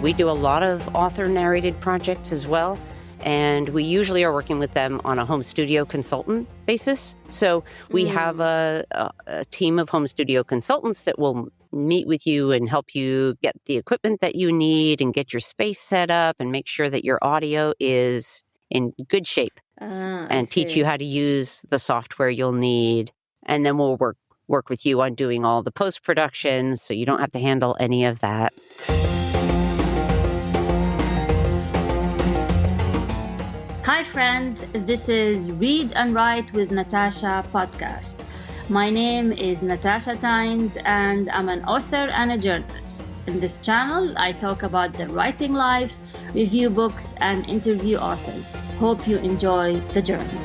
We do a lot of author-narrated projects as well, and we usually are working with them on a home studio consultant basis. So we have a team of home studio consultants that will meet with you and help you get the equipment that you need and get your space set up and make sure that your audio is in good shape and teach you how to use the software you'll need. And then we'll work with you on doing all the post-production so you don't have to handle any of that. Hi friends, this is Read and Write with Natasha podcast. My name is Natasha Tynes and I'm an author and a journalist. In this channel, I talk about the writing life, review books, and interview authors. Hope you enjoy the journey.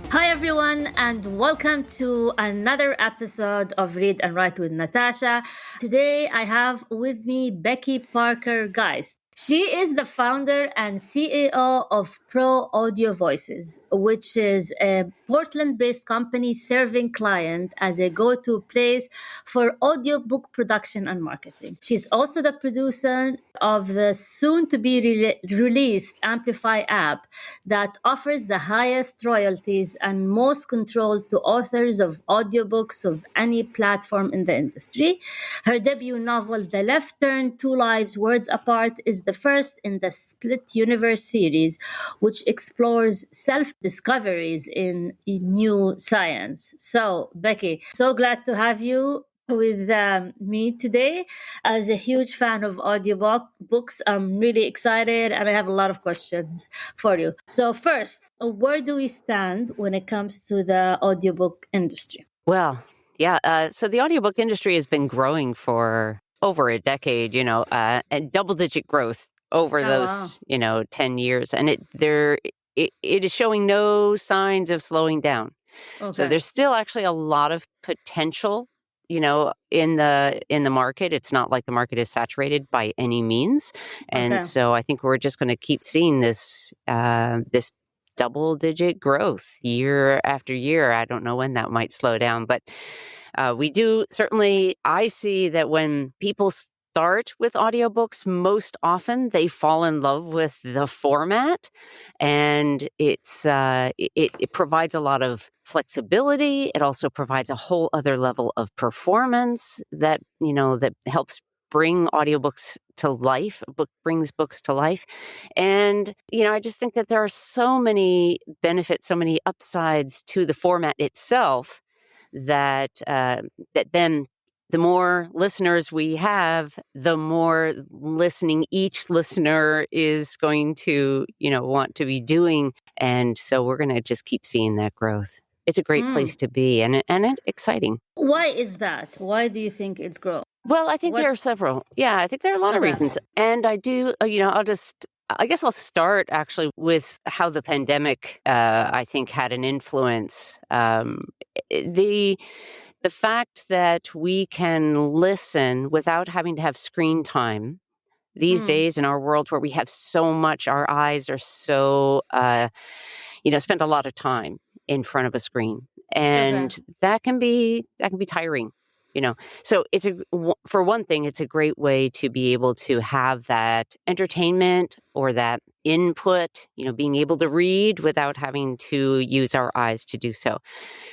Hi everyone, and welcome to another episode of Read and Write with Natasha. Today I have with me Becky Parker Geist. She is the founder and CEO of Pro Audio Voices, which is a Portland-based company serving clients as a go-to place for audiobook production and marketing. She's also the producer of the soon-to-be released Amplify app that offers the highest royalties and most control to authors of audiobooks of any platform in the industry. Her debut novel, The Left Turn, Two Lives, Words Apart, is the first in the Split Universe series, which explores self-discoveries in new science. So, Becky, so glad to have you with me today. As a huge fan of audiobooks, I'm really excited and I have a lot of questions for you. So first, where do we stand when it comes to the audiobook industry? Well, yeah. So the audiobook industry has been growing for over a decade, and double-digit growth over those, 10 years. And it is showing no signs of slowing down. Okay. So there's still actually a lot of potential, in the market. It's not like the market is saturated by any means. And so I think we're just going to keep seeing this double-digit growth year after year. I don't know when that might slow down, but we do certainly. I see that when people start with audiobooks, most often they fall in love with the format, and it provides a lot of flexibility. It also provides a whole other level of performance that helps bring audiobooks to life, brings books to life. And, I just think that there are so many benefits, so many upsides to the format itself that then the more listeners we have, the more listening each listener is going to, want to be doing. And so we're going to just keep seeing that growth. It's a great place to be and exciting. Why is that? Why do you think it's growing? Well, I think there are several. Yeah, I think there are a lot of reasons. And I do, I guess I'll start actually with how the pandemic, I think, had an influence. The fact that we can listen without having to have screen time these days in our world where we have so much, our eyes are so, spend a lot of time in front of a screen. And that can be tiring. So for one thing, it's a great way to be able to have that entertainment or that input, being able to read without having to use our eyes to do so.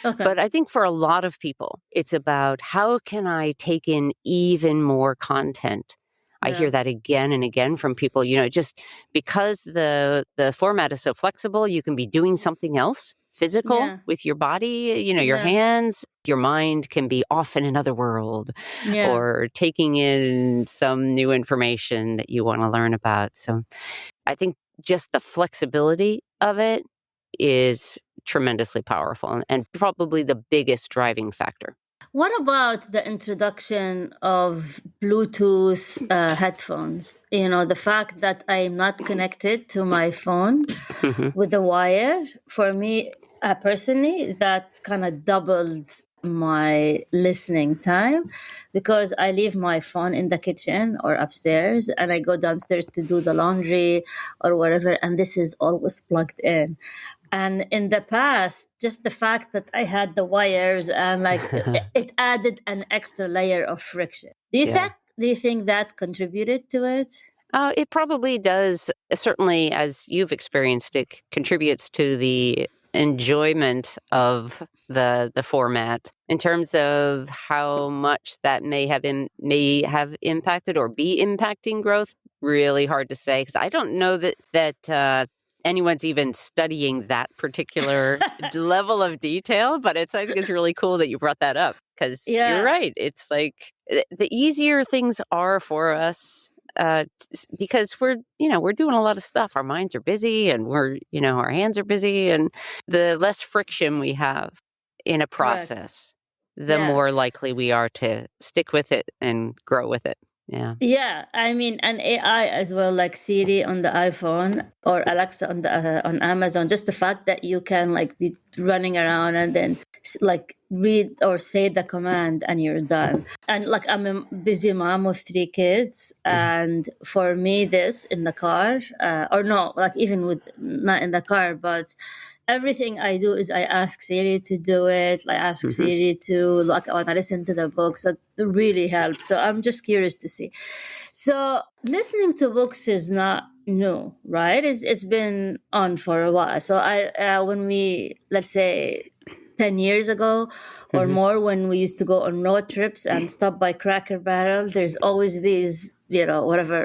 But I think for a lot of people, it's about how can I take in even more content? I hear that again and again from people, just because the format is so flexible, you can be doing something else physical with your body, your hands. Your mind can be off in another world or taking in some new information that you want to learn about. So I think just the flexibility of it is tremendously powerful and probably the biggest driving factor. What about the introduction of Bluetooth headphones? The fact that I'm not connected to my phone with a wire, for me personally, that kind of doubled my listening time because I leave my phone in the kitchen or upstairs and I go downstairs to do the laundry or whatever, and this is always plugged in. And in the past, just the fact that I had the wires and like it added an extra layer of friction. Yeah. Do you think that contributed to it? It probably does. Certainly, as you've experienced, it contributes to the enjoyment of the format. In terms of how much that may have impacted or be impacting growth, really hard to say, because I don't know that anyone's even studying that particular level of detail. But I think it's really cool that you brought that up, because you're Yeah, right. It's like the easier things are for us, because we're doing a lot of stuff. Our minds are busy, and our hands are busy, and the less friction we have in a correct. process, the Yeah. more likely we are to stick with it and grow with it. Yeah. Yeah, I mean, and AI as well, like Siri on the iPhone or Alexa on Amazon. Just the fact that you can like be running around and then like read or say the command and you're done. And like I'm a busy mom of 3 kids, Yeah. and for me, this in the car, or no, like even with not in the car, but everything I do is I ask Siri to do it. I ask Hmm. Siri to like when I listen to the book. So it really helped. So I'm just curious to see. So listening to books is not new, right? It's been on for a while. So I when we, let's say, 10 years ago or Hmm. more, when we used to go on road trips and stop by Cracker Barrel, there's always these, whatever,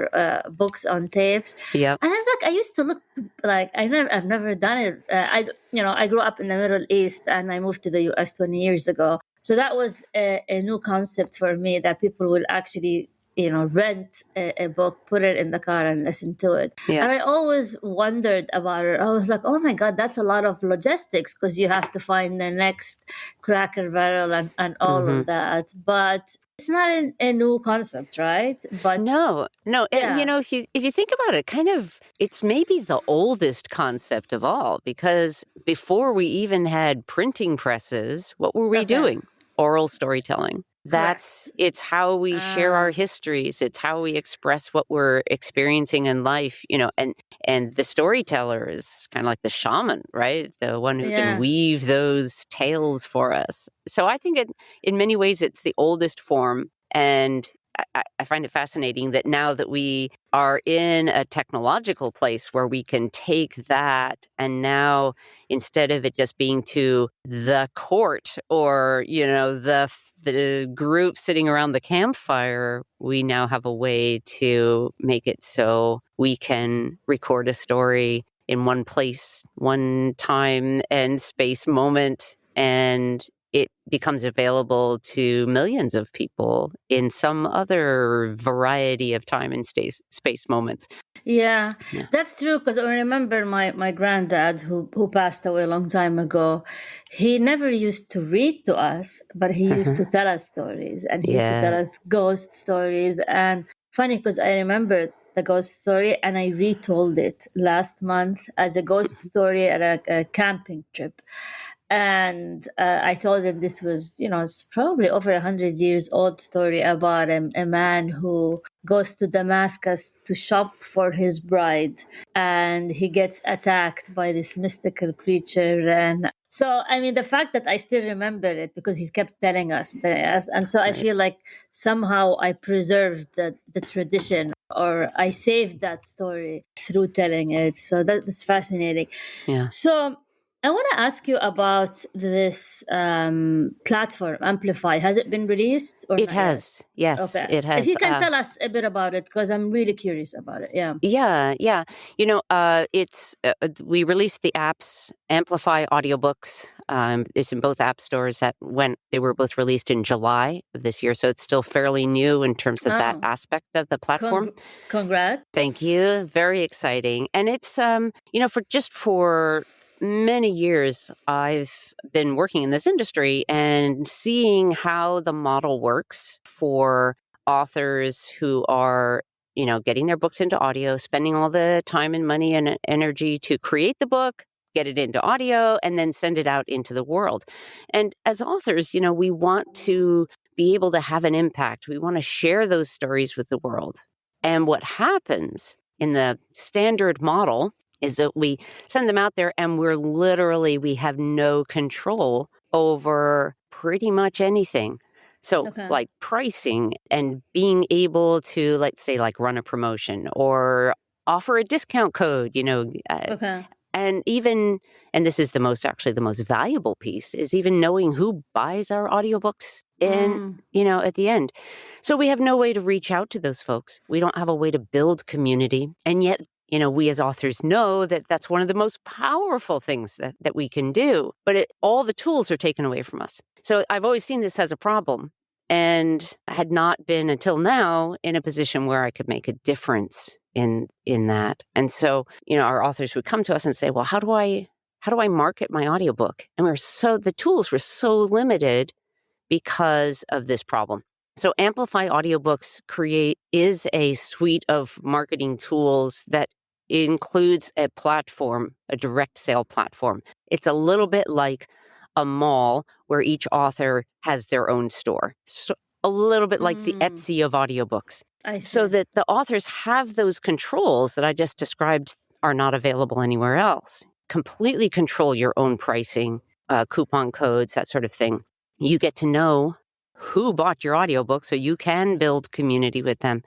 books on tapes. Yep. And it's like I used to look like I've never done it. I grew up in the Middle East and I moved to the US 20 years ago. So that was a new concept for me, that people will actually rent a book, put it in the car and listen to it. Yeah. And I always wondered about it. I was like, oh my God, that's a lot of logistics, because you have to find the next Cracker Barrel and all Hmm. of that. But it's not a new concept, right? But No, no. And yeah, if you think about it, kind of, it's maybe the oldest concept of all, because before we even had printing presses, what were we okay, doing? Oral storytelling. correct. It's how we share our Uh, histories. It's how we express what we're experiencing in life, and the storyteller is kind of like the shaman, right? The one who can yeah, weave those tales for us. So I think in many ways, it's the oldest form. And I find it fascinating that now that we are in a technological place where we can take that, and now, instead of it just being to the court or the group sitting around the campfire, we now have a way to make it so we can record a story in one place, one time and space moment, and it becomes available to millions of people in some other variety of time and space moments. yeah, Yeah. that's true. Because I remember my granddad, who passed away a long time ago. He never used to read to us, but he used to tell us stories, and he used to tell Yeah. us ghost stories. And funny, because I remember the ghost story, and I retold it last month as a ghost story at a camping trip. And I told him this was, it's probably over 100 years old story about a man who goes to Damascus to shop for his bride, and he gets attacked by this mystical creature. And so, I mean, the fact that I still remember it because he kept telling us, and so I Right. feel like somehow I preserved the tradition, or I saved that story through telling it. So that's fascinating. Yeah. So I want to ask you about this platform, Amplify. Has it been released or It not yet? has. Yes, Okay. it If has. you can tell us a bit about it, because I'm really curious about it. Yeah. Yeah, yeah. We released the apps, Amplify Audiobooks. It's in both app stores they were both released in July of this year. So it's still fairly new in terms of that Oh, aspect of the platform. congrats. Thank you. Very exciting. And it's, for many years, I've been working in this industry and seeing how the model works for authors who are, getting their books into audio, spending all the time and money and energy to create the book, get it into audio, and then send it out into the world. And as authors, we want to be able to have an impact. We want to share those stories with the world. And what happens in the standard model is that we send them out there and we have no control over pretty much anything. So Okay. like pricing and being able to, let's say, like run a promotion or offer a discount code, Okay. and even, and this is the most valuable piece, is even knowing who buys our audiobooks at the end. So we have no way to reach out to those folks. We don't have a way to build community. And yet, we as authors know that that's one of the most powerful things that we can do. But all the tools are taken away from us. So I've always seen this as a problem and had not been until now in a position where I could make a difference in that. And so, our authors would come to us and say, well, how do I market my audiobook? And the tools were so limited because of this problem. So Amplify Audiobooks Create is a suite of marketing tools that includes a platform, a direct sale platform. It's a little bit like a mall where each author has their own store. So a little bit like the Etsy of audiobooks. I see. So that the authors have those controls that I just described are not available anywhere else. Completely control your own pricing, coupon codes, that sort of thing. You get to know who bought your audiobook so you can build community with them.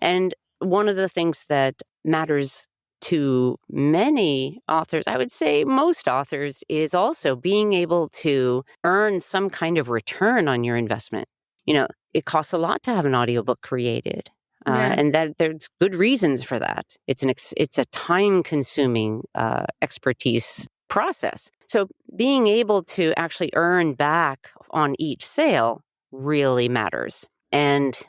And one of the things that matters to many authors, I would say most authors, is also being able to earn some kind of return on your investment. It costs a lot to have an audiobook created. And that there's good reasons for that. It's a time-consuming expertise process. So being able to actually earn back on each sale really matters. And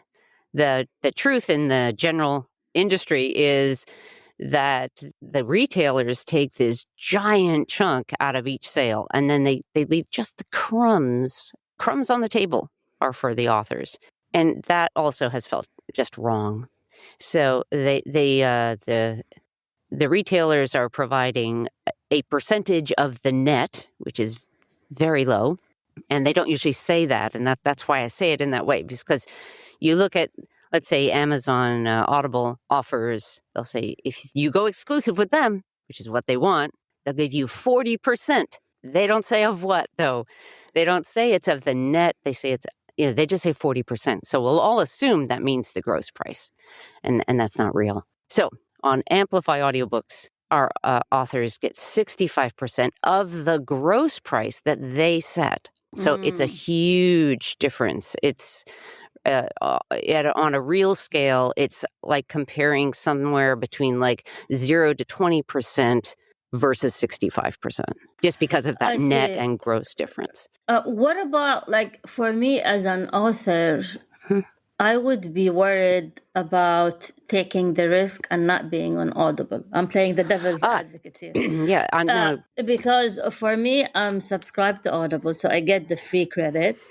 the truth in the general industry is that the retailers take this giant chunk out of each sale, and then they leave just the crumbs on the table are for the authors. And that also has felt just wrong. So the retailers are providing a percentage of the net, which is very low. And they don't usually say that. And that's why I say it in that way, because you look at, let's say, Amazon Audible offers, they'll say, if you go exclusive with them, which is what they want, they'll give you 40%. They don't say of what, though. They don't say it's of the net. They say they just say 40%. So we'll all assume that means the gross price. And that's not real. So on Amplify Audiobooks, our authors get 65% of the gross price that they set. So it's a huge difference. It's on a real scale, it's like comparing somewhere between like 0 to 20% versus 65%, just because of that net and gross difference. What about, like, for me as an author, I would be worried about taking the risk and not being on Audible. I'm playing the devil's advocate here. Yeah, I know. Because for me, I'm subscribed to Audible, so I get the free credit.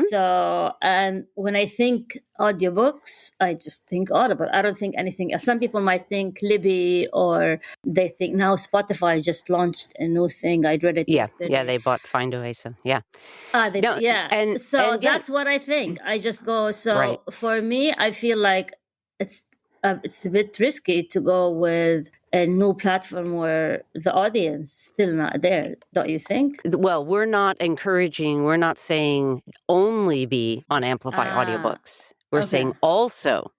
So, and when I think audiobooks, I just think Audible. I don't think anything else. Some people might think Libby, or they think now Spotify just launched a new thing. I read it yesterday. Yeah, they bought Findaway, so yeah. That's what I think. I just go, for me, I feel like it's a bit risky to go with a new platform where the audience still not there, don't you think? Well, we're not saying only be on Amplify Audiobooks. We're saying also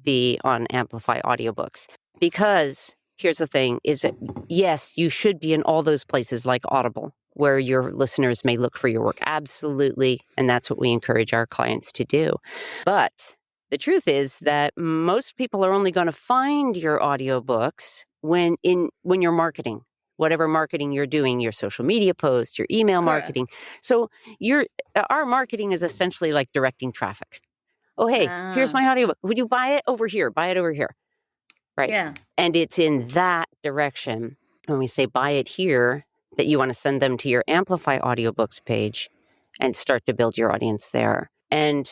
be on Amplify Audiobooks. Because here's the thing, is that yes, you should be in all those places like Audible, where your listeners may look for your work. Absolutely. And that's what we encourage our clients to do. But the truth is that most people are only going to find your audiobooks when you're marketing, whatever marketing you're doing, your social media posts, your email marketing. So our marketing is essentially like directing traffic. Oh, hey, here's my audiobook. Would you buy it over here? Buy it over here. Right. Yeah. And it's in that direction, when we say buy it here, that you want to send them to your Amplify Audiobooks page and start to build your audience there. And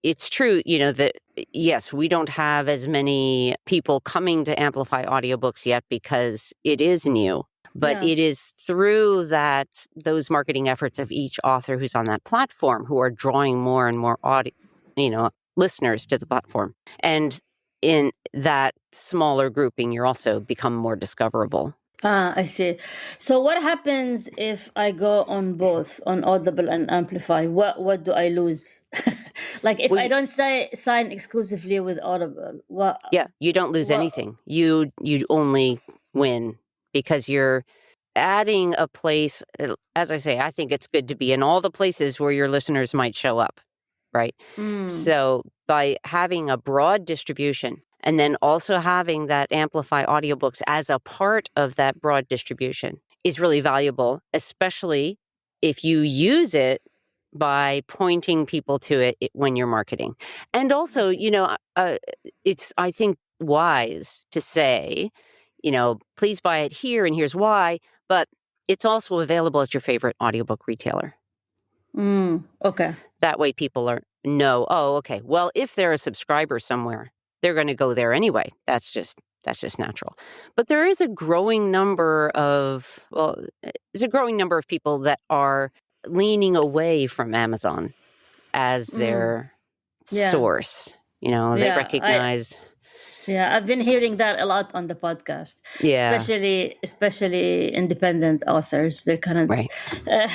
it's true, that yes, we don't have as many people coming to Amplify Audiobooks yet because it is new. But it is through those marketing efforts of each author who's on that platform who are drawing more and more listeners to the platform. And in that smaller grouping, you're also become more discoverable. I see. So what happens if I go on both, on Audible and Amplify? What do I lose? Like if I don't sign exclusively with Audible, what? Yeah, you don't lose anything. You only win because you're adding a place. As I say, I think it's good to be in all the places where your listeners might show up, right? So by having a broad distribution and then also having that Amplify Audiobooks as a part of that broad distribution is really valuable, especially if you use it by pointing people to it when you're marketing. And also, it's, I think, wise to say, please buy it here and here's why, but it's also available at your favorite audiobook retailer. Okay. That way people know, oh, okay, well, if they're a subscriber somewhere, they're going to go there anyway. That's just natural. But there is a growing number of people that are leaning away from Amazon as their source. They recognize. I've been hearing that a lot on the podcast. Yeah. Especially independent authors. They're kind of right.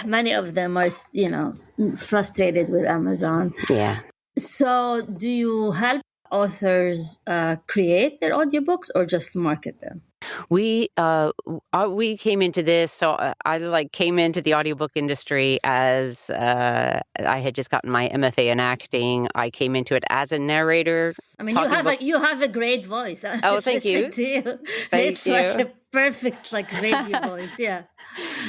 Many of them are, frustrated with Amazon. Yeah. So, do you help authors create their audiobooks or just market them? We came into this, so I came into the audiobook industry as I had just gotten my MFA in acting. I came into it as a narrator. I mean, you have a great voice. Oh, thank you. It's like a perfect radio voice. Yeah.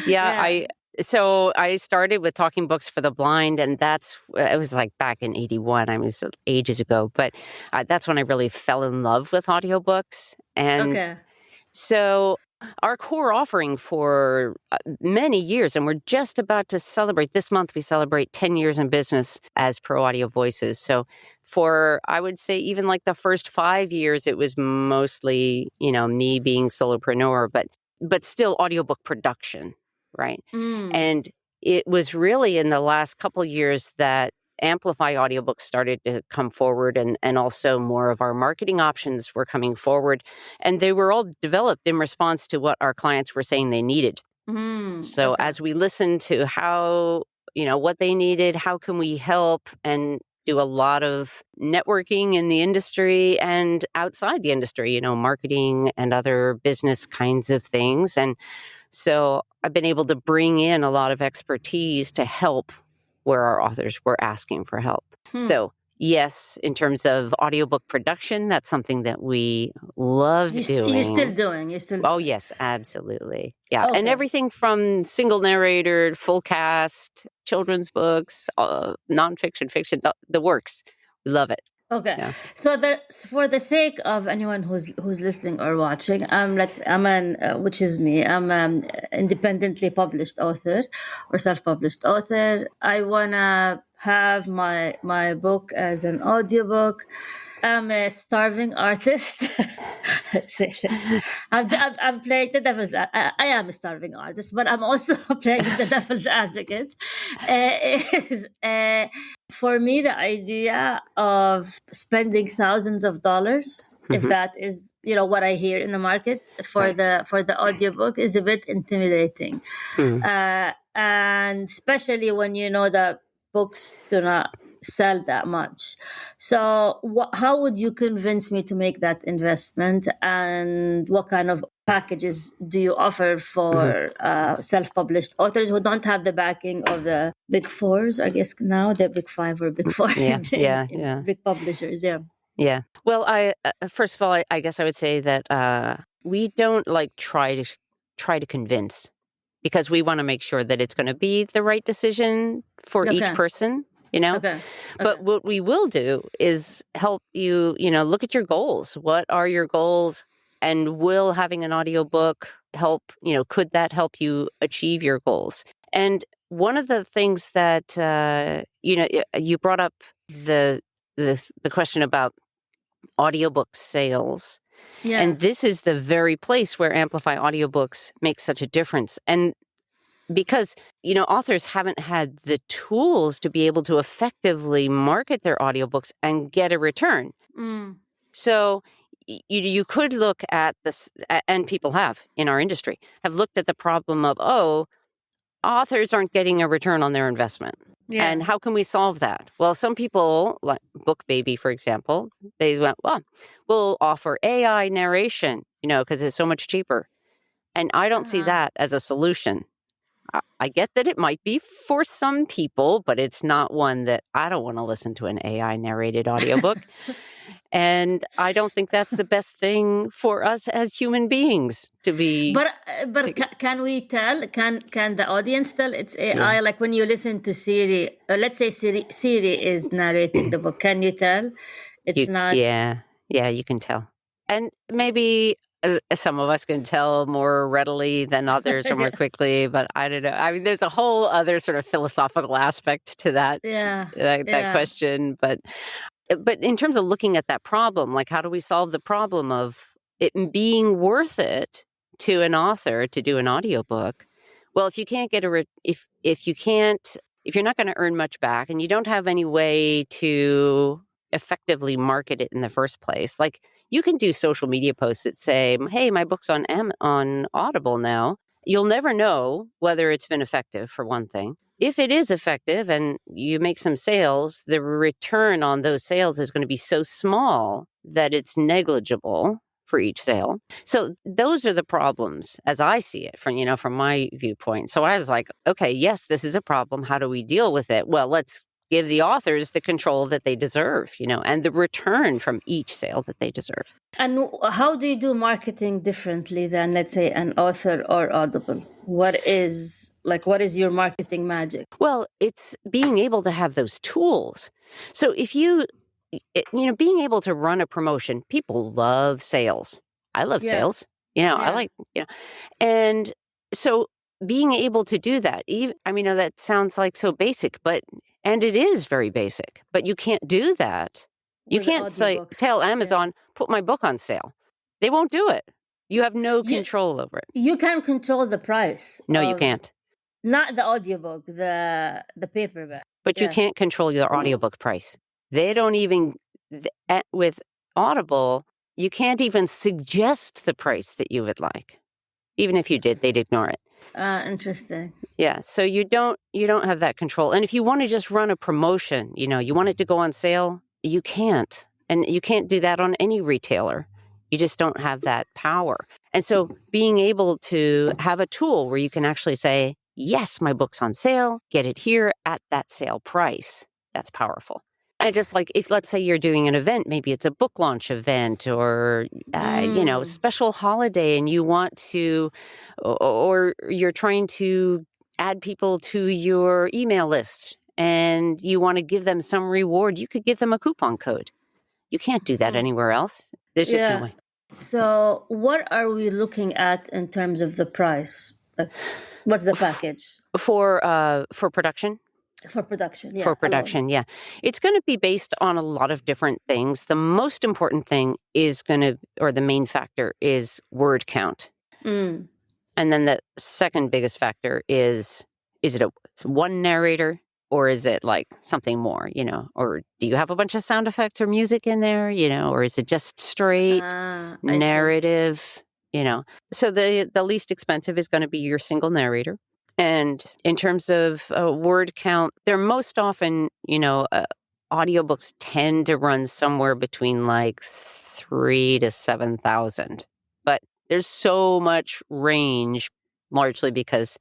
Yeah. So I started with talking books for the blind, and it was back in 81. I mean, so ages ago, but that's when I really fell in love with audiobooks. And so our core offering for many years, and we're just about to celebrate, this month we celebrate 10 years in business as Pro Audio Voices. So for, I would say, even the first 5 years, it was mostly, me being solopreneur, but still audiobook production, right? And it was really in the last couple of years that Amplify Audiobooks started to come forward, and also more of our marketing options were coming forward. And they were all developed in response to what our clients were saying they needed. So as we listened to how, what they needed, how can we help, and do a lot of networking in the industry and outside the industry, marketing and other business kinds of things. And so I've been able to bring in a lot of expertise to help where our authors were asking for help. So yes, in terms of audiobook production, that's something that we love doing. You're still doing. Oh, yes, absolutely. Yeah. Okay. And everything from single narrator, full cast, children's books, nonfiction, fiction, the works. We love it. Okay. Yeah. So for the sake of anyone who's listening or watching, which is me. I'm an independently published author or self-published author. I wanna have my book as an audiobook. I'm a starving artist. Let's say this. I'm playing the devil's. I am a starving artist, but I'm also playing the devil's advocate. For me, the idea of spending thousands of dollars, if that is what I hear in the market for the audiobook, is a bit intimidating, and especially when that books do not sell that much. So how would you convince me to make that investment, and what kind of packages do you offer for self-published authors who don't have the backing of the big fours? I guess now they're big five or big four. Yeah. Big publishers. Yeah. Well, first of all, I guess I would say that we don't try to convince, because we want to make sure that it's going to be the right decision for each person. But what we will do is help you, look at your goals. What are your goals? And will having an audiobook help, could that help you achieve your goals? And one of the things that, you brought up the question about audiobook sales. Yeah. And this is the very place where Amplify Audiobooks makes such a difference. And because, authors haven't had the tools to be able to effectively market their audiobooks and get a return. So you could look at this, and people have in our industry, have looked at the problem of, authors aren't getting a return on their investment. Yeah. And how can we solve that? Well, some people, like BookBaby, for example, they went, well, we'll offer AI narration, because it's so much cheaper. And I don't see Uh-huh. that as a solution. I get that it might be for some people, but it's not one that I don't want to listen to an AI narrated audiobook. And I don't think that's the best thing for us as human beings to be. But can we tell? Can the audience tell it's AI? Yeah. Like when you listen to Siri, let's say Siri is narrating the book. Can you tell? It's not. Yeah, you can tell. And maybe some of us can tell more readily than others or more quickly, but I don't know. I mean, there's a whole other sort of philosophical aspect to that Yeah. that question. But in terms of looking at that problem, like how do we solve the problem of it being worth it to an author to do an audiobook? Well, if you can't get if you're not going to earn much back and you don't have any way to effectively market it in the first place, like you can do social media posts that say, "Hey, my book's on Audible now." You'll never know whether it's been effective, for one thing. If it is effective and you make some sales, the return on those sales is going to be so small that it's negligible for each sale. So those are the problems as I see it from my viewpoint. So I was like, okay, yes, this is a problem. How do we deal with it? Well, let's give the authors the control that they deserve, and the return from each sale that they deserve. And how do you do marketing differently than, let's say, an author or Audible? What is your marketing magic? Well, it's being able to have those tools. So if being able to run a promotion, people love sales. I love sales. I Yeah. like, and so being able to do that, that sounds like so basic, and it is very basic, but you can't do that. You With can't audiobooks. tell Amazon, put my book on sale. They won't do it. You have no control over it. You can control the price. No, you can't. Not the audiobook, the paperback. But you can't control your audiobook price. They don't even, with Audible, you can't even suggest the price that you would like. Even if you did, they'd ignore it. Interesting. Yeah, so you don't have that control. And if you want to just run a promotion, you want it to go on sale, you can't. And you can't do that on any retailer. You just don't have that power. And so being able to have a tool where you can actually say, yes, my book's on sale, get it here at that sale price, that's powerful. And just like if, let's say you're doing an event, maybe it's a book launch event or, special holiday and you want to, or you're trying to add people to your email list and you want to give them some reward, you could give them a coupon code. You can't do that anywhere else. There's just no way. So what are we looking at in terms of the price? Like, what's the package? For production? For production, yeah. For production, yeah. It's going to be based on a lot of different things. The most important thing or the main factor is word count. Mm. And then the second biggest factor is it one narrator or is it like something more, or do you have a bunch of sound effects or music in there, or is it just straight narrative, So the least expensive is going to be your single narrator. And in terms of word count, they're most often, audiobooks tend to run somewhere between like 3,000 to 7,000. But there's so much range, largely because,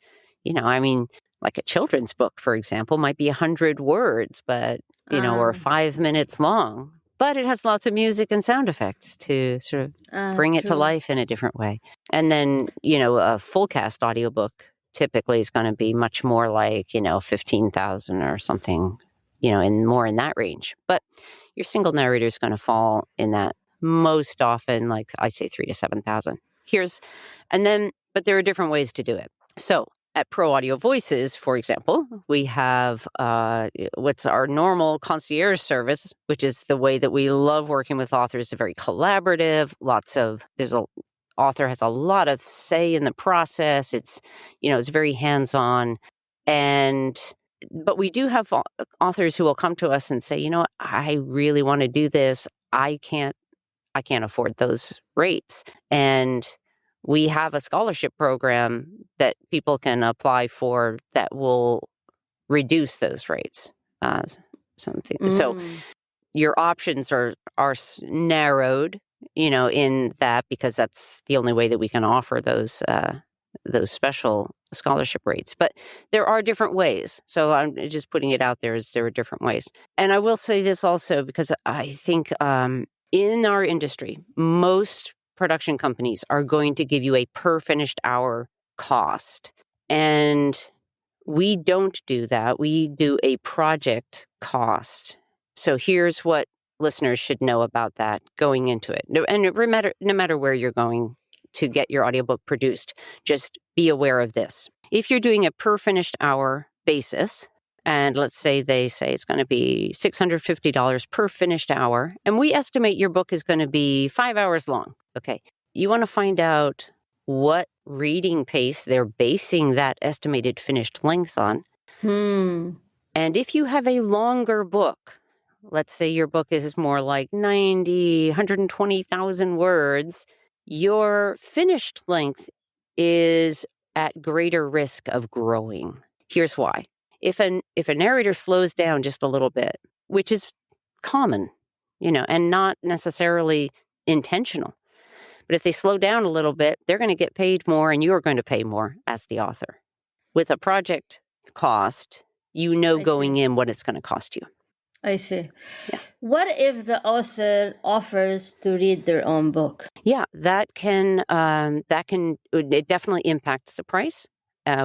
like a children's book, for example, might be 100 words, but, or 5 minutes long. But it has lots of music and sound effects to sort of bring it to life in a different way. And then, a full cast audiobook typically is going to be much more like, 15,000 or something, in that range. But your single narrator is going to fall in that most often, like I say, 3,000 to 7,000. But there are different ways to do it. So at Pro Audio Voices, for example, we have what's our normal concierge service, which is the way that we love working with authors. It's very collaborative. Author has a lot of say in the process. It's, it's very hands-on. But we do have authors who will come to us and say, I really want to do this. I can't I can't afford those rates. And we have a scholarship program that people can apply for that will reduce those rates. So your options are narrowed, in that, because that's the only way that we can offer those special scholarship rates. But there are different ways. So I'm just putting it out there as there are different ways. And I will say this also, because I think in our industry, most production companies are going to give you a per finished hour cost. And we don't do that. We do a project cost. So here's what listeners should know about that going into it. And no matter where you're going to get your audiobook produced, just be aware of this. If you're doing a per finished hour basis, and let's say they say it's going to be $650 per finished hour, and we estimate your book is going to be 5 hours long. Okay. You want to find out what reading pace they're basing that estimated finished length on. And if you have a longer book, let's say your book is more like 120,000 words, your finished length is at greater risk of growing. Here's why. If a narrator slows down just a little bit, which is common, and not necessarily intentional, but if they slow down a little bit, they're going to get paid more, and you're going to pay more as the author. With a project cost, going in what it's going to cost you. I see. Yeah. What if the author offers to read their own book? Yeah, it definitely impacts the price.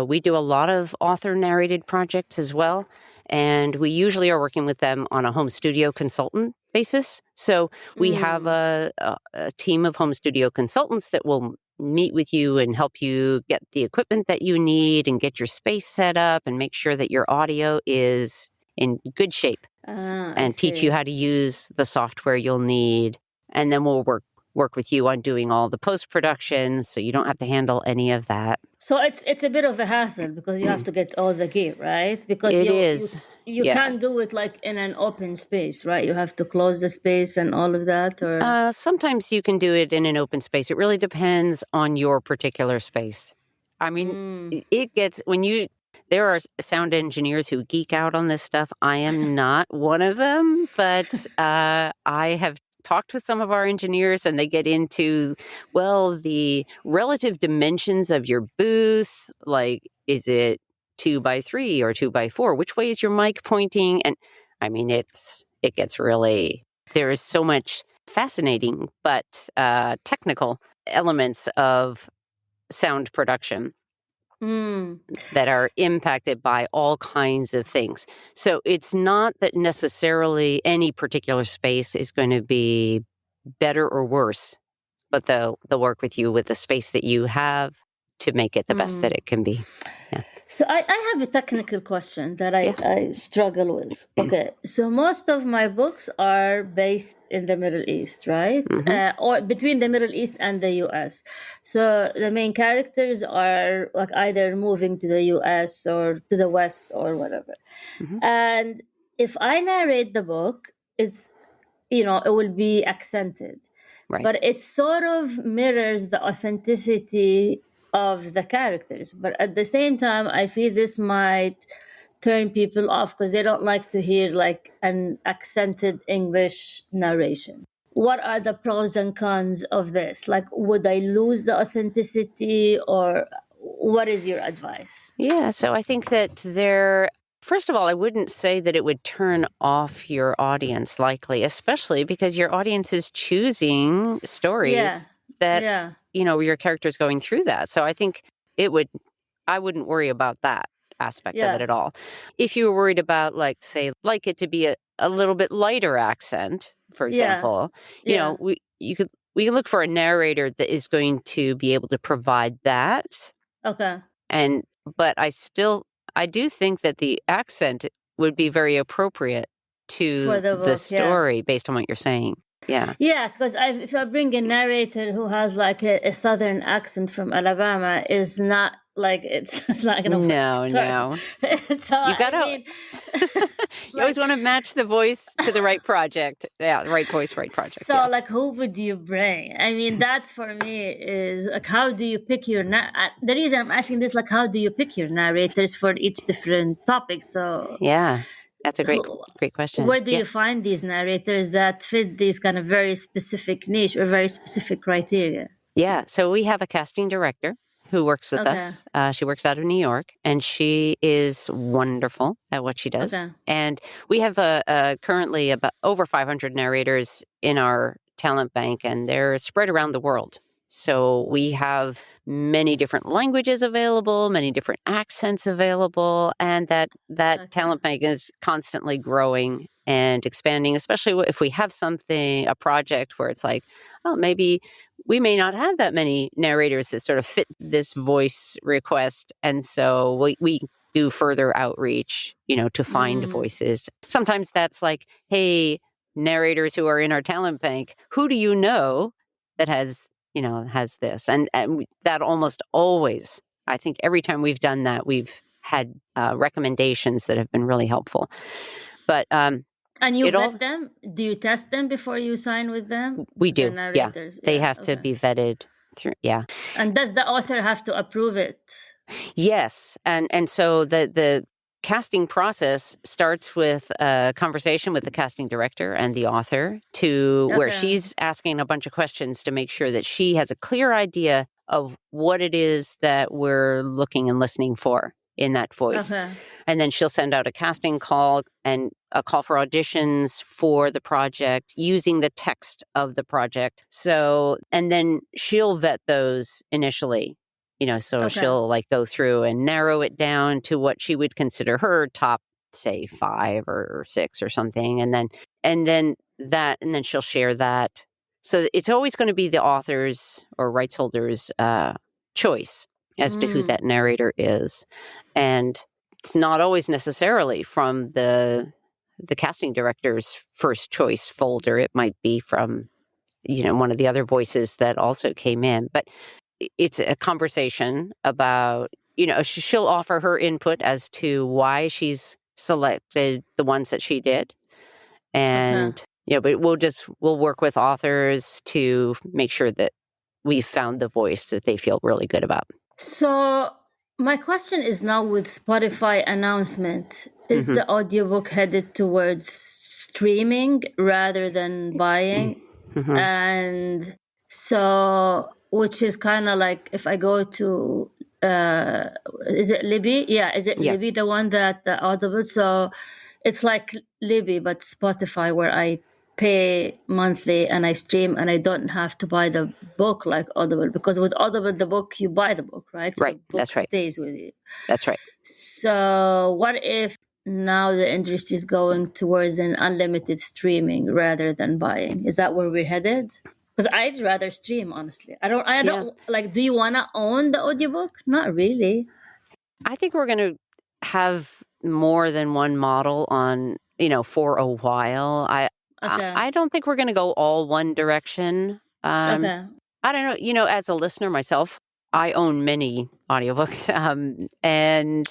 We do a lot of author narrated projects as well, and we usually are working with them on a home studio consultant basis. So we have a team of home studio consultants that will meet with you and help you get the equipment that you need and get your space set up and make sure that your audio is in good shape, and teach you how to use the software you'll need. And then we'll work with you on doing all the post-production, so you don't have to handle any of that. So it's a bit of a hassle because you have to get all the gear, right? Because you can't do it like in an open space, right? You have to close the space and all of that, or sometimes you can do it in an open space. It really depends on your particular space. I mean, it gets there are sound engineers who geek out on this stuff. I am not one of them, but I have talked with some of our engineers, and they get into, the relative dimensions of your booth. Like, is it 2x3 or 2x4? Which way is your mic pointing? And I mean, it gets really, there is so much fascinating but technical elements of sound production that are impacted by all kinds of things. So it's not that necessarily any particular space is going to be better or worse, but they'll work with you with the space that you have to make it the best that it can be. Yeah. So I have a technical question that I struggle with. Okay, so most of my books are based in the Middle East, right? Or between the Middle East and the US. So the main characters are like either moving to the US or to the West or whatever. And if I narrate the book, it's, it will be accented. Right. But it sort of mirrors the authenticity of the characters. But at the same time, I feel this might turn people off because they don't like to hear like an accented English narration. What are the pros and cons of this? Like, would I lose the authenticity, or what is your advice? Yeah, so I think that first of all, I wouldn't say that it would turn off your audience, likely, especially because your audience is choosing stories that, your character's going through that. So I think I wouldn't worry about that aspect of it at all. If you were worried about, like it to be a little bit lighter accent, for example, we can look for a narrator that is going to be able to provide that. Okay. But I do think that the accent would be very appropriate to the story based on what you're saying. Yeah. Yeah, because if I bring a narrator who has like a southern accent from Alabama, is not like it's not gonna work. No, Sorry. no. So You I gotta, mean, it's you always like, want to match the voice to the right project. Yeah, the right voice, right project. so Yeah. like who would you bring? I mean, that for me is like, how do you pick your the reason I'm asking this, like, how do you pick your narrators for each different topic? So Yeah. That's a great, who, great question. where do you find these narrators that fit these kind of very specific niche or very specific criteria? Yeah. So we have a casting director who works with Okay. us. She works out of New York, and she is wonderful at what she does. Okay. And we have currently about over 500 narrators in our talent bank, and they're spread around the world. So we have many different languages available, many different accents available, and that Okay. talent bank is constantly growing and expanding, especially if we have a project where it's like, oh, maybe we may not have that many narrators that sort of fit this voice request. And so we do further outreach, to find voices. Sometimes that's like, hey, narrators who are in our talent bank, who do you know that has this? And that almost always, I think every time we've done that, we've had recommendations that have been really helpful. But And you it all vet them? Do you test them before you sign with them? we The do, yeah. narrators? They Yeah. have to be vetted through, yeah. And does the author have to approve it? Yes, and so the casting process starts with a conversation with the casting director and the author where Okay. she's asking a bunch of questions to make sure that she has a clear idea of what it is that we're looking and listening for in that voice. Okay. And then she'll send out a casting call and a call for auditions for the project using the text of the project. So, and then she'll vet those initially, so Okay. she'll like go through and narrow it down to what she would consider her top, say 5 or 6 or something. And then she'll share that. So it's always going to be the author's or rights holder's choice as to who that narrator is. And it's not always necessarily from the casting director's first choice folder. It might be from, one of the other voices that also came in. But it's a conversation about, she'll offer her input as to why she's selected the ones that she did. And, but we'll work with authors to make sure that we've found the voice that they feel really good about. So my question is now with Spotify announcement, is the audiobook headed towards streaming rather than buying? And so, which is kind of like if I go to, is it Libby? Yeah, is it Libby, the one that the Audible? So it's like Libby, but Spotify, where I pay monthly and I stream and I don't have to buy the book like Audible, because with Audible, the book, you buy the book, right? So Right. the book That's right. stays with you. That's right. So what if now the industry is going towards an unlimited streaming rather than buying? Is that where we're headed? Because I'd rather stream, honestly. I don't like, do you want to own the audiobook? Not really. I think we're going to have more than one model on, for a while. I don't think we're going to go all one direction. Okay. I don't know, as a listener myself, I own many audiobooks, and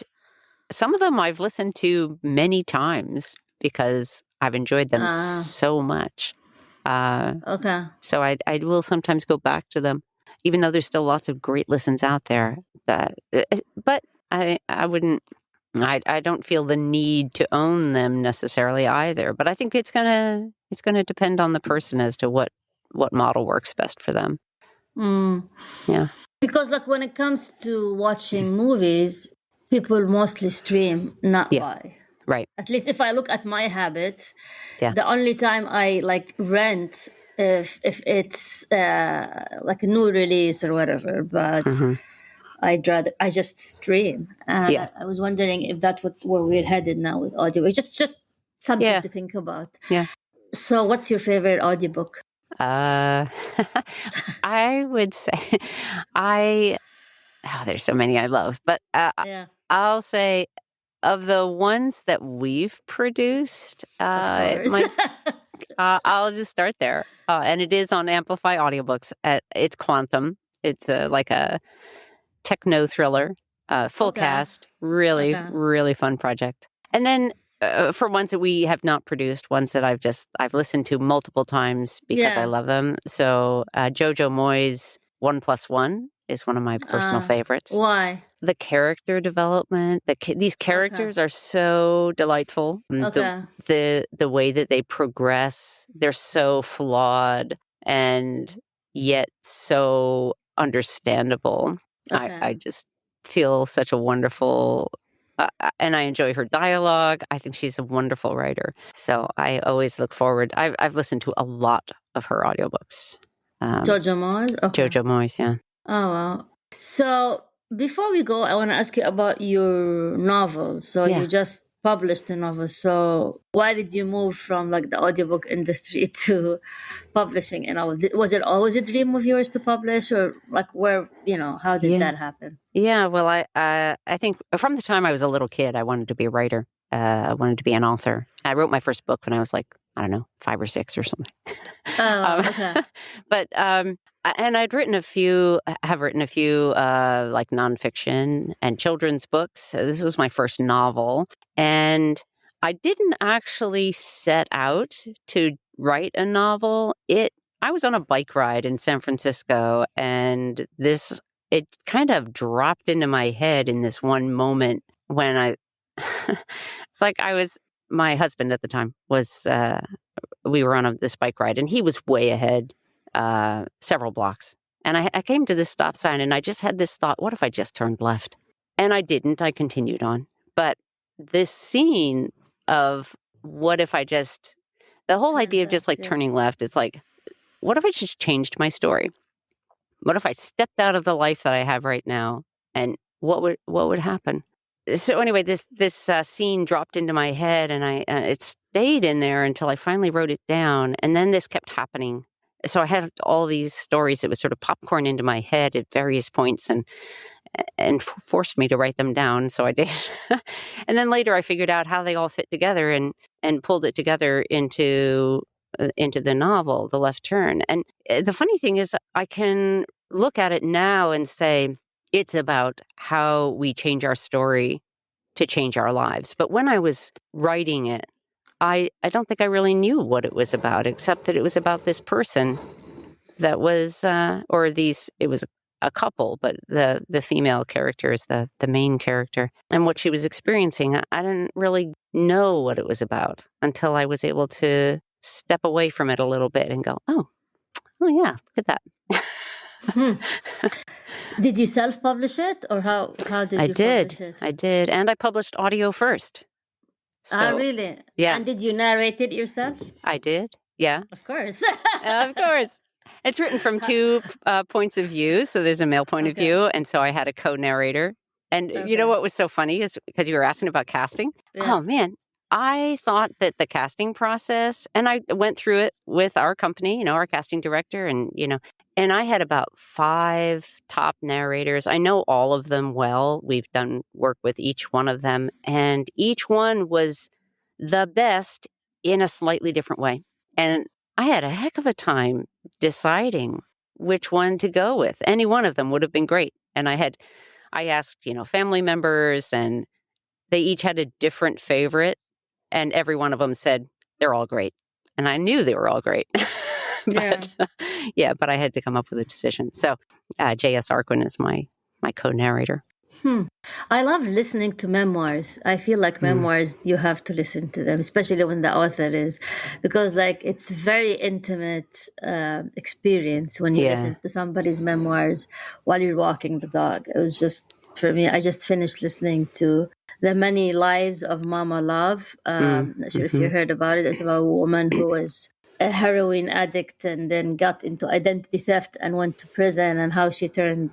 some of them I've listened to many times because I've enjoyed them so much. Okay. So I will sometimes go back to them, even though there's still lots of great listens out there. But I wouldn't. I don't feel the need to own them necessarily either. But I think it's gonna depend on the person as to what model works best for them. Yeah. Because like when it comes to watching movies, people mostly stream, not buy. Right. At least if I look at my habits, Yeah. the only time I like rent if it's like a new release or whatever, but I just stream. I was wondering if that's where we're headed now with audio. It's just something to think about. Yeah. So what's your favorite audiobook? I would say there's so many I love, but I'll say of the ones that we've produced, I'll just start there. And it is on Amplify Audiobooks. It's Quantum. It's like a techno thriller. full Okay. cast. Really, Okay. really fun project. And then for ones that we have not produced, ones that I've listened to multiple times because I Yeah. love them. So Jojo Moy's 1+1 is one of my personal favorites. Why? The character development, these characters are so delightful. Okay. The way that they progress, they're so flawed and yet so understandable. I Okay. just feel such a wonderful, and I enjoy her dialogue. I think she's a wonderful writer. So I always look forward. I've listened to a lot of her audiobooks. Jojo Moyes? Okay. Jojo Moyes, yeah. Oh, wow. So before we go, I want to ask you about your novels. So Yeah. you just published a novel. So why did you move from like the audiobook industry to publishing a novel? Was it always a dream of yours to publish, or like where, how did Yeah. that happen? Yeah, well, I think from the time I was a little kid, I wanted to be a writer. I wanted to be an author. I wrote my first book when I was like, I don't know, 5 or 6 or something. Oh, okay. But and have written a few like nonfiction and children's books. So this was my first novel, and I didn't actually set out to write a novel. I was on a bike ride in San Francisco, and it kind of dropped into my head in this one moment when it's like my husband at the time was, we were on this bike ride and he was way ahead, several blocks. And I came to this stop sign and I just had this thought, what if I just turned left? And I didn't, I continued on. But this scene of what if the whole idea of just like turning left, it's like, what if I just changed my story? What if I stepped out of the life that I have right now, and what would happen? So anyway, this scene dropped into my head, and it stayed in there until I finally wrote it down, and then this kept happening. So I had all these stories that would sort of popcorn into my head at various points, and forced me to write them down. So I did, and then later I figured out how they all fit together, and pulled it together into the novel, The Left Turn. And the funny thing is, I can look at it now and say it's about how we change our story to change our lives. But when I was writing it, I don't think I really knew what it was about, except that it was about this person that was, it was a couple, but the female character is the main character, and what she was experiencing. I didn't really know what it was about until I was able to step away from it a little bit and go, oh yeah, look at that. Did you self-publish it, or how did you publish it? I did, and I published audio first. So, really? Yeah. And did you narrate it yourself? I did, yeah. Of course. Of course. It's written from two points of view. So there's a male point of view, and so I had a co-narrator. And you know what was so funny is because you were asking about casting. Yeah. Oh, man. I thought that the casting process, and I went through it with our company, our casting director, and I had about 5 top narrators. I know all of them well. We've done work with each one of them, and each one was the best in a slightly different way. And I had a heck of a time deciding which one to go with. Any one of them would have been great. And I asked, family members, and they each had a different favorite. And every one of them said, they're all great. And I knew they were all great. But I had to come up with a decision. So J.S. Arquin is my co-narrator. I love listening to memoirs. I feel like memoirs, you have to listen to them, especially when the author is, because it's very intimate experience when you listen to somebody's memoirs while you're walking the dog. It was just, for me, I just finished listening to The Many Lives of Mama Love. I'm not sure if you heard about it. It's about a woman who was a heroin addict and then got into identity theft and went to prison, and how she turned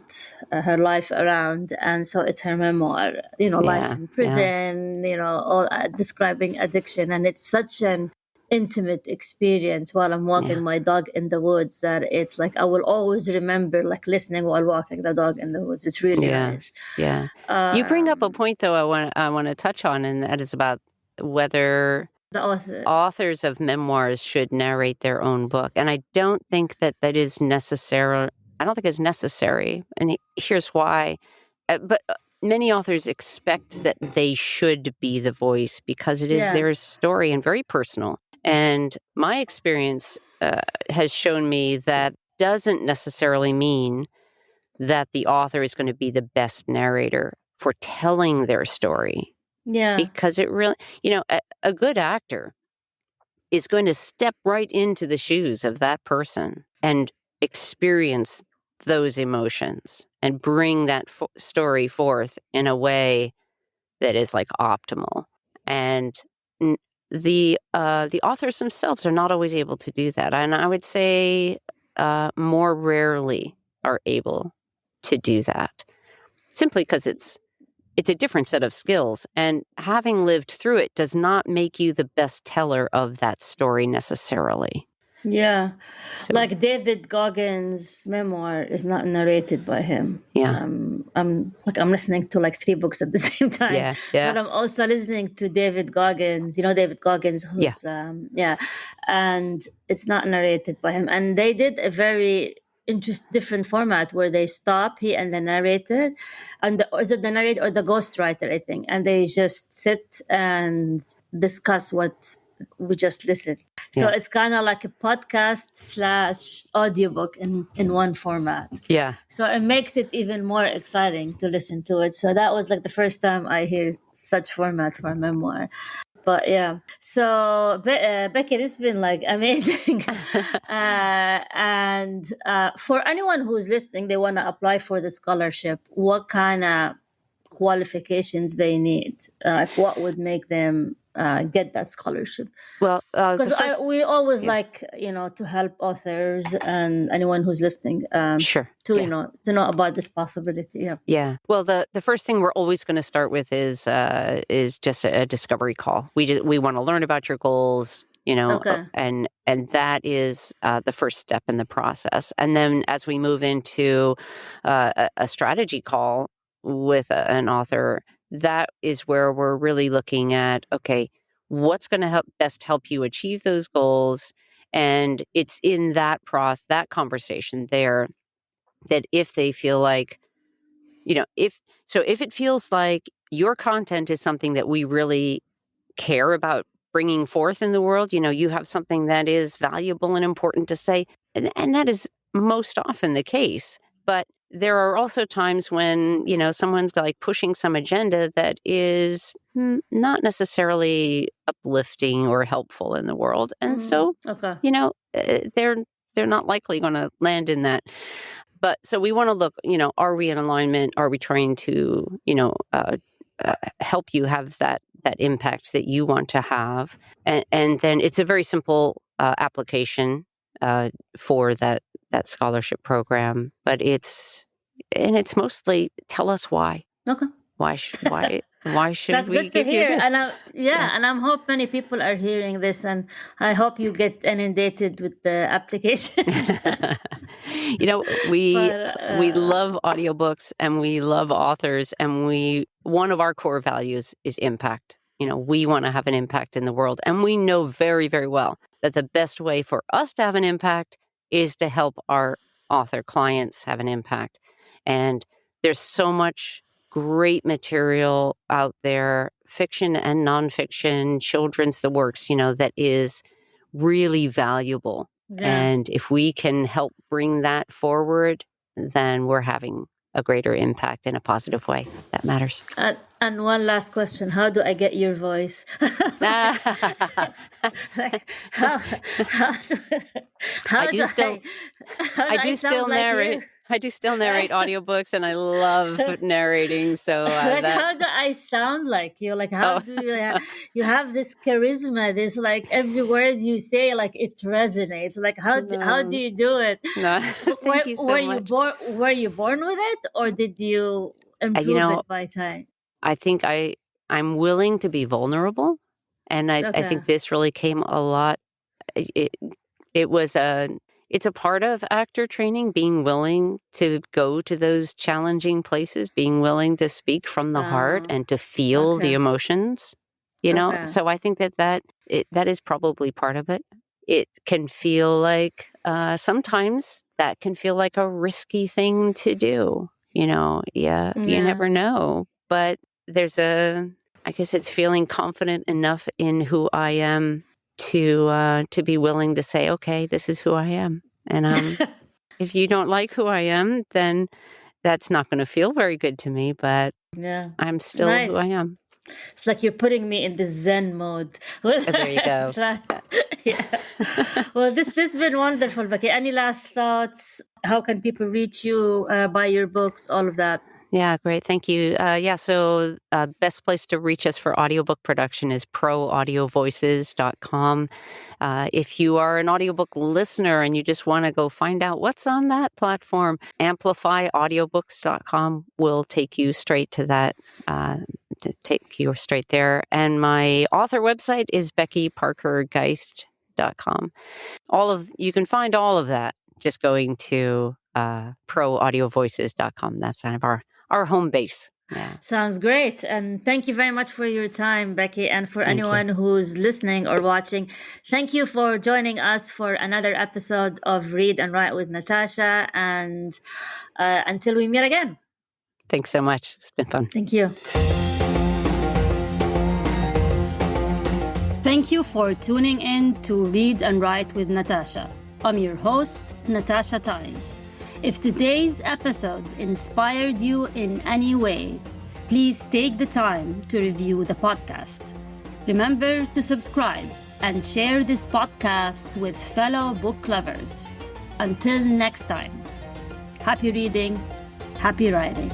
her life around. And so it's her memoir, life in prison, all describing addiction. And it's such an intimate experience while I'm walking my dog in the woods that it's like I will always remember listening while walking the dog in the woods. It's really nice. Yeah. You bring up a point though I want to touch on, and that is about whether the authors of memoirs should narrate their own book. And I don't think that is necessary. I don't think it's necessary. And here's why. But many authors expect that they should be the voice because it is Yeah. their story and very personal. And my experience has shown me that doesn't necessarily mean that the author is going to be the best narrator for telling their story. Yeah. Because it really, a good actor is going to step right into the shoes of that person and experience those emotions and bring that story forth in a way that is like optimal. And the authors themselves are not always able to do that. And I would say more rarely are able to do that, simply because it's a different set of skills. And having lived through it does not make you the best teller of that story necessarily. Yeah. So, Like David Goggins' memoir is not narrated by him. yeah. I'm listening to like 3 books at the same time. Yeah. But I'm also listening to David Goggins, David Goggins, who's and it's not narrated by him. And they did a very different format where they stop, he and the narrator, and is it the narrator or the ghostwriter, I think, and they just sit and discuss what we just listened. So it's kind of like a podcast / audiobook in one format. Yeah. So it makes it even more exciting to listen to it. So that was like the first time I hear such format for a memoir. But yeah, so Becky, this has been like amazing. And for anyone who's listening, they want to apply for the scholarship. What kind of qualifications they need? Like what would make them get that scholarship? Well, Because we always like to help authors and anyone who's listening. Sure. To know about this possibility. Yeah. Yeah. Well, the first thing we're always going to start with is just a discovery call. We want to learn about your goals, Okay. and that is the first step in the process. And then as we move into a strategy call with an author, that is where we're really looking at, okay, what's going to best help you achieve those goals. And it's in that conversation there that if they feel like, if it feels like your content is something that we really care about bringing forth in the world, you have something that is valuable and important to say, and that is most often the case. But there are also times when, someone's like pushing some agenda that is not necessarily uplifting or helpful in the world. And so, they're not likely going to land in that. But so we want to look, are we in alignment? Are we trying to, help you have that impact that you want to have? And then it's a very simple application for that scholarship program. But it's mostly tell us why. Okay. Why should That's we good give to hear. you this? And I hope many people are hearing this, and I hope you get inundated with the application. We love audiobooks and we love authors, and one of our core values is impact. We want to have an impact in the world, and we know very, very well that the best way for us to have an impact is to help our author clients have an impact. And there's so much great material out there, fiction and nonfiction, children's the works, that is really valuable. Yeah. And if we can help bring that forward, then we're having a greater impact in a positive way. That matters. And one last question: how do I get your voice? Like, how I do still narrate. I do still narrate audiobooks, and I love narrating. So, how do I sound like you? Like, how do you have this charisma? This like every word you say, like it resonates. Like, how do you do it? No, thank you so much. Were you born with it, or did you improve it by time? I think I'm willing to be vulnerable, and I think this really came a lot. It's a part of actor training, being willing to go to those challenging places, being willing to speak from the heart and to feel the emotions, So I think that is probably part of it. It can feel like sometimes that can feel like a risky thing to do, You never know. But there's I guess it's feeling confident enough in who I am to be willing to say, okay, this is who I am. And if you don't like who I am, then that's not going to feel very good to me, but Yeah. I'm still who Nice. I am. It's like you're putting me in the Zen mode. There you go. Yeah. Well, this been wonderful, Becky. Any last thoughts? How can people reach you, buy your books, all of that? Yeah, great. Thank you. So best place to reach us for audiobook production is proaudiovoices.com. If you are an audiobook listener and you just want to go find out what's on that platform, Amplify audiobooks.com will take you straight to that, to take you straight there. And my author website is beckyparkergeist.com. You can find all of that just going to proaudiovoices.com. That's kind of our home base. Yeah. Sounds great. And thank you very much for your time, Becky. And for anyone who's listening or watching, thank you for joining us for another episode of Read and Write with Natasha. And until we meet again. Thanks so much. It's been fun. Thank you. Thank you for tuning in to Read and Write with Natasha. I'm your host, Natasha Tynes. If today's episode inspired you in any way, please take the time to review the podcast. Remember to subscribe and share this podcast with fellow book lovers. Until next time, happy reading, happy writing.